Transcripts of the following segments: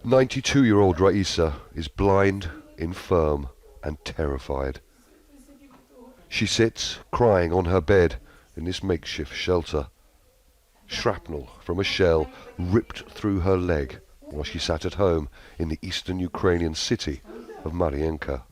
92-year-old Raisa is blind, infirm and terrified. She sits, crying on her bed in this makeshift shelter. Shrapnel from a shell ripped through her leg while she sat at home in the eastern Ukrainian city of MARIINKA.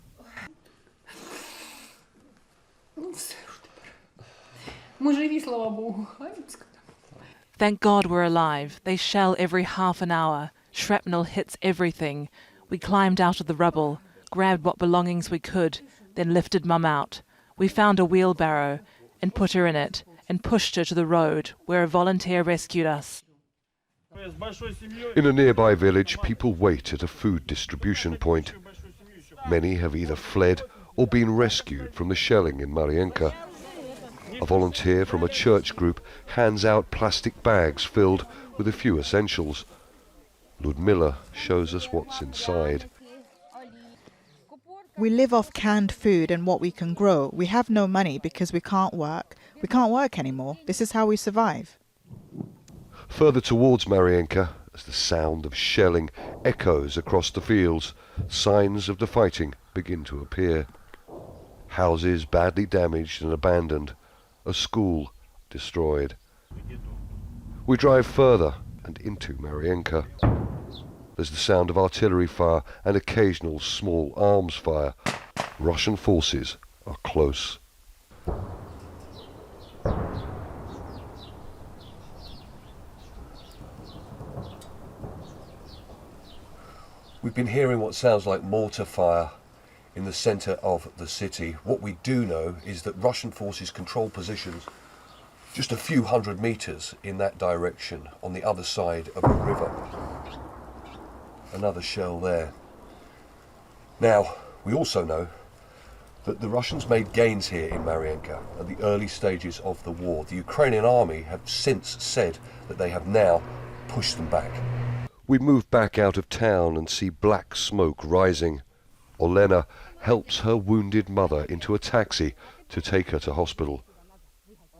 Thank God we're alive. They shell every half an hour. Shrapnel hits everything. We climbed out of the rubble, grabbed what belongings we could, then lifted Mum out. We found a wheelbarrow and put her in it and pushed her to the road where a volunteer rescued us. In a nearby village, people wait at a food distribution point. Many have either fled or been rescued from the shelling in MARIINKA. A volunteer from a church group hands out plastic bags filled with a few essentials. LUDMILLA shows us what's inside. We live off canned food and what we can grow. We have no money because we can't work. We can't work anymore. This is how we survive. Further towards MARIINKA, as the sound of shelling echoes across the fields, signs of the fighting begin to appear. Houses badly damaged and abandoned, a school destroyed. We drive further and into MARIINKA. There's the sound of artillery fire and occasional small arms fire. Russian forces are close. We've been hearing what sounds like mortar fire in the centre of the city. What we do know is that Russian forces control positions just a few hundred metres in that direction, on the other side of a river. Another shell there. Now, we also know that the Russians made gains here in MARIINKA at the early stages of the war. The Ukrainian army have since said that they have now pushed them back. We move back out of town and see black smoke rising. OLLENA helps her wounded mother into a taxi to take her to hospital.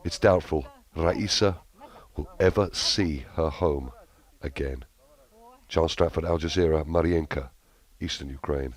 It's doubtful Raisa will ever see her home again. Stratford, Jazeera, MARIINKA, Eastern Ukraine.